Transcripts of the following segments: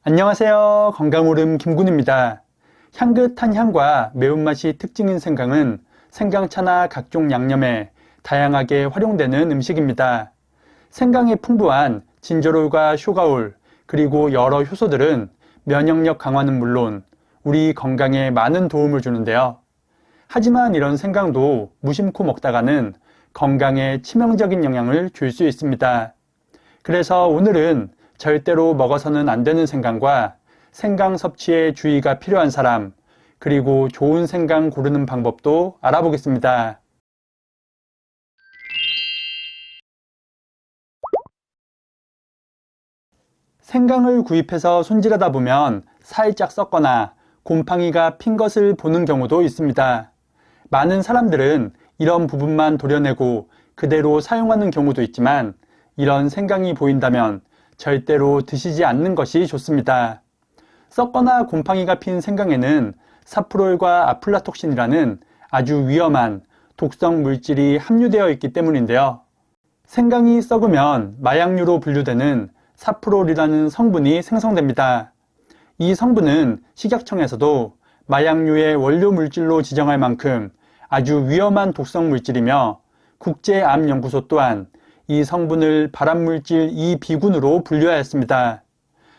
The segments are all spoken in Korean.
안녕하세요. 건강오름 김군입니다. 향긋한 향과 매운맛이 특징인 생강은 생강차나 각종 양념에 다양하게 활용되는 음식입니다. 생강의 풍부한 진저롤과 쇼가올 그리고 여러 효소들은 면역력 강화는 물론 우리 건강에 많은 도움을 주는데요. 하지만 이런 생강도 무심코 먹다가는 건강에 치명적인 영향을 줄 수 있습니다. 그래서 오늘은 절대로 먹어서는 안 되는 생강과 생강 섭취에 주의가 필요한 사람, 그리고 좋은 생강 고르는 방법도 알아보겠습니다. 생강을 구입해서 손질하다 보면 살짝 썩거나 곰팡이가 핀 것을 보는 경우도 있습니다. 많은 사람들은 이런 부분만 도려내고 그대로 사용하는 경우도 있지만 이런 생강이 보인다면 절대로 드시지 않는 것이 좋습니다. 썩거나 곰팡이가 핀 생강에는 사프롤과 아플라톡신이라는 아주 위험한 독성 물질이 함유되어 있기 때문인데요. 생강이 썩으면 마약류로 분류되는 사프롤이라는 성분이 생성됩니다. 이 성분은 식약청에서도 마약류의 원료 물질로 지정할 만큼 아주 위험한 독성 물질이며 국제암연구소 또한 이 성분을 발암물질 2비군으로 분류하였습니다.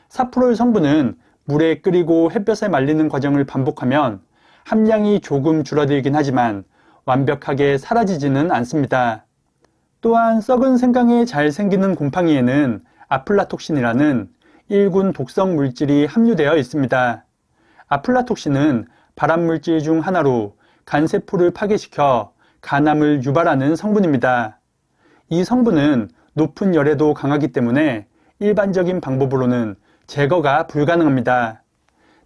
사프롤 성분은 물에 끓이고 햇볕에 말리는 과정을 반복하면 함량이 조금 줄어들긴 하지만 완벽하게 사라지지는 않습니다. 또한 썩은 생강에 잘 생기는 곰팡이에는 아플라톡신이라는 1군 독성 물질이 함유되어 있습니다. 아플라톡신은 발암물질 중 하나로 간세포를 파괴시켜 간암을 유발하는 성분입니다. 이 성분은 높은 열에도 강하기 때문에 일반적인 방법으로는 제거가 불가능합니다.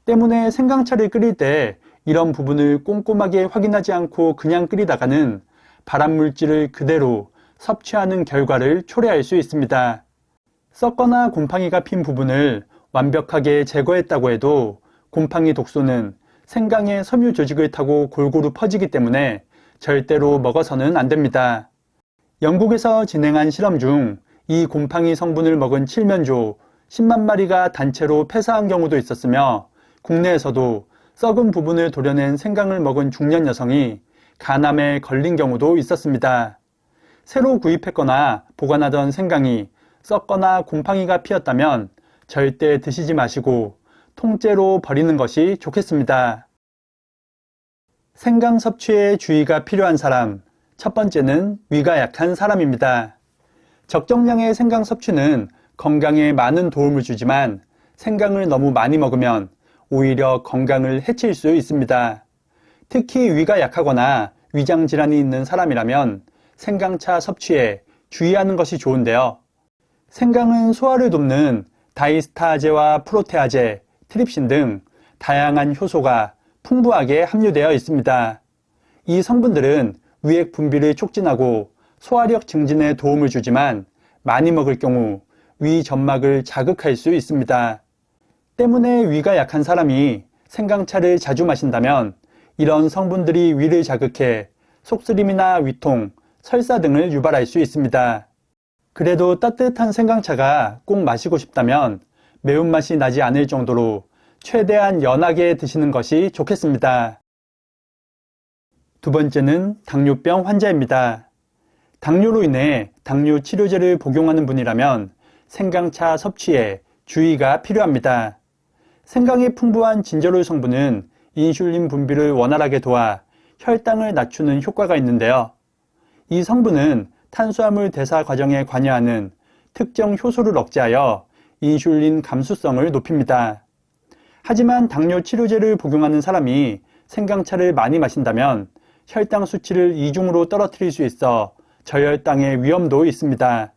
때문에 생강차를 끓일 때 이런 부분을 꼼꼼하게 확인하지 않고 그냥 끓이다가는 발암물질을 그대로 섭취하는 결과를 초래할 수 있습니다. 썩거나 곰팡이가 핀 부분을 완벽하게 제거했다고 해도 곰팡이 독소는 생강의 섬유 조직을 타고 골고루 퍼지기 때문에 절대로 먹어서는 안 됩니다. 영국에서 진행한 실험 중 이 곰팡이 성분을 먹은 칠면조 10만 마리가 단체로 폐사한 경우도 있었으며 국내에서도 썩은 부분을 도려낸 생강을 먹은 중년 여성이 간암에 걸린 경우도 있었습니다. 새로 구입했거나 보관하던 생강이 썩거나 곰팡이가 피었다면 절대 드시지 마시고 통째로 버리는 것이 좋겠습니다. 생강 섭취에 주의가 필요한 사람, 첫 번째는 위가 약한 사람입니다. 적정량의 생강 섭취는 건강에 많은 도움을 주지만 생강을 너무 많이 먹으면 오히려 건강을 해칠 수 있습니다. 특히 위가 약하거나 위장 질환이 있는 사람이라면 생강차 섭취에 주의하는 것이 좋은데요. 생강은 소화를 돕는 다이스타아제와 프로테아제, 트립신 등 다양한 효소가 풍부하게 함유되어 있습니다. 이 성분들은 위액 분비를 촉진하고 소화력 증진에 도움을 주지만 많이 먹을 경우 위 점막을 자극할 수 있습니다. 때문에 위가 약한 사람이 생강차를 자주 마신다면 이런 성분들이 위를 자극해 속쓰림이나 위통, 설사 등을 유발할 수 있습니다. 그래도 따뜻한 생강차가 꼭 마시고 싶다면 매운맛이 나지 않을 정도로 최대한 연하게 드시는 것이 좋겠습니다. 두 번째는 당뇨병 환자입니다. 당뇨로 인해 당뇨 치료제를 복용하는 분이라면 생강차 섭취에 주의가 필요합니다. 생강의 풍부한 진저롤 성분은 인슐린 분비를 원활하게 도와 혈당을 낮추는 효과가 있는데요. 이 성분은 탄수화물 대사 과정에 관여하는 특정 효소를 억제하여 인슐린 감수성을 높입니다. 하지만 당뇨 치료제를 복용하는 사람이 생강차를 많이 마신다면 혈당 수치를 이중으로 떨어뜨릴 수 있어 저혈당의 위험도 있습니다.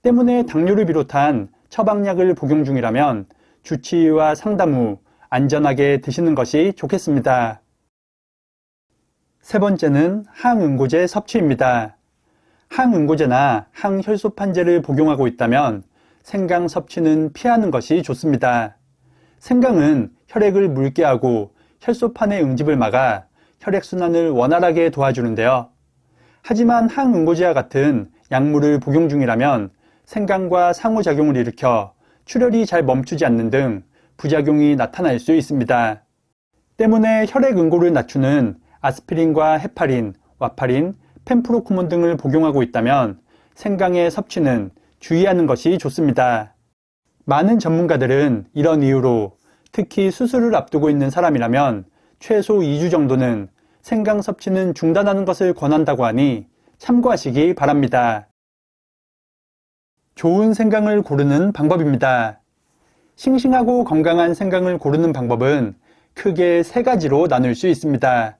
때문에 당뇨를 비롯한 처방약을 복용 중이라면 주치의와 상담 후 안전하게 드시는 것이 좋겠습니다. 세 번째는 항응고제 섭취입니다. 항응고제나 항혈소판제를 복용하고 있다면 생강 섭취는 피하는 것이 좋습니다. 생강은 혈액을 묽게 하고 혈소판의 응집을 막아 혈액순환을 원활하게 도와주는데요. 하지만 항응고제와 같은 약물을 복용 중이라면 생강과 상호작용을 일으켜 출혈이 잘 멈추지 않는 등 부작용이 나타날 수 있습니다. 때문에 혈액 응고를 낮추는 아스피린과 헤파린, 와파린, 펜프로쿠몬 등을 복용하고 있다면 생강의 섭취는 주의하는 것이 좋습니다. 많은 전문가들은 이런 이유로 특히 수술을 앞두고 있는 사람이라면 최소 2주 정도는 생강 섭취는 중단하는 것을 권한다고 하니 참고하시기 바랍니다. 좋은 생강을 고르는 방법입니다. 싱싱하고 건강한 생강을 고르는 방법은 크게 3가지로 나눌 수 있습니다.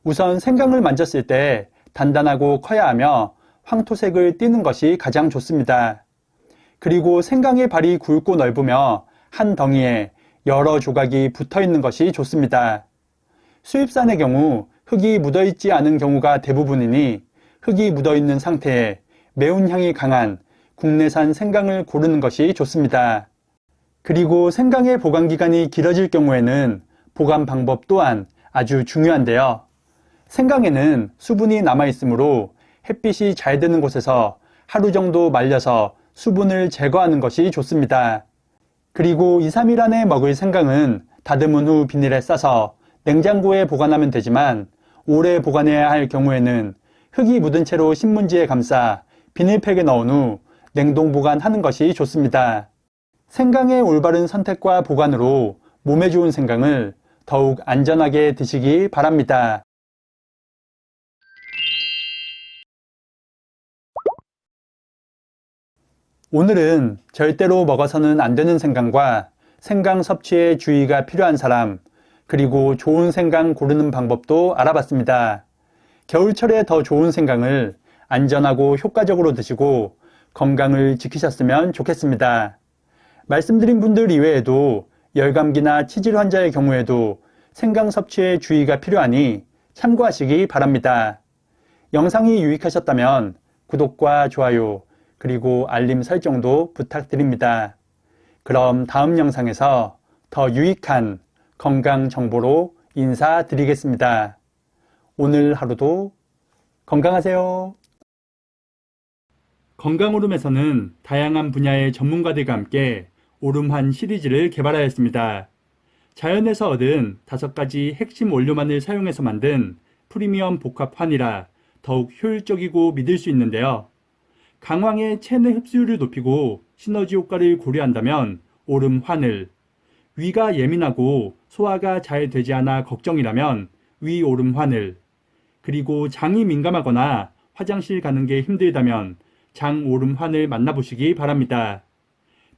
우선 생강을 만졌을 때 단단하고 커야 하며 황토색을 띠는 것이 가장 좋습니다. 그리고 생강의 발이 굵고 넓으며 한 덩이에 여러 조각이 붙어 있는 것이 좋습니다. 수입산의 경우 흙이 묻어 있지 않은 경우가 대부분이니 흙이 묻어 있는 상태에 매운 향이 강한 국내산 생강을 고르는 것이 좋습니다. 그리고 생강의 보관 기간이 길어질 경우에는 보관 방법 또한 아주 중요한데요. 생강에는 수분이 남아있으므로 햇빛이 잘 드는 곳에서 하루 정도 말려서 수분을 제거하는 것이 좋습니다. 그리고 2, 3일 안에 먹을 생강은 다듬은 후 비닐에 싸서 냉장고에 보관하면 되지만 오래 보관해야 할 경우에는 흙이 묻은 채로 신문지에 감싸 비닐팩에 넣은 후 냉동 보관하는 것이 좋습니다. 생강의 올바른 선택과 보관으로 몸에 좋은 생강을 더욱 안전하게 드시기 바랍니다. 오늘은 절대로 먹어서는 안 되는 생강과 생강 섭취에 주의가 필요한 사람, 그리고 좋은 생강 고르는 방법도 알아봤습니다. 겨울철에 더 좋은 생강을 안전하고 효과적으로 드시고 건강을 지키셨으면 좋겠습니다. 말씀드린 분들 이외에도 열감기나 치질 환자의 경우에도 생강 섭취에 주의가 필요하니 참고하시기 바랍니다. 영상이 유익하셨다면 구독과 좋아요, 그리고 알림 설정도 부탁드립니다. 그럼 다음 영상에서 더 유익한 건강 정보로 인사드리겠습니다. 오늘 하루도 건강하세요. 건강오름에서는 다양한 분야의 전문가들과 함께 오름환 시리즈를 개발하였습니다. 자연에서 얻은 5가지 핵심 원료만을 사용해서 만든 프리미엄 복합환이라 더욱 효율적이고 믿을 수 있는데요. 강황의 체내 흡수율을 높이고 시너지 효과를 고려한다면 오름환을, 위가 예민하고 소화가 잘 되지 않아 걱정이라면 위오름환을, 그리고 장이 민감하거나 화장실 가는 게 힘들다면 장오름환을 만나보시기 바랍니다.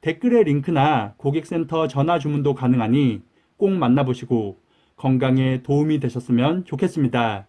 댓글의 링크나 고객센터 전화 주문도 가능하니 꼭 만나보시고 건강에 도움이 되셨으면 좋겠습니다.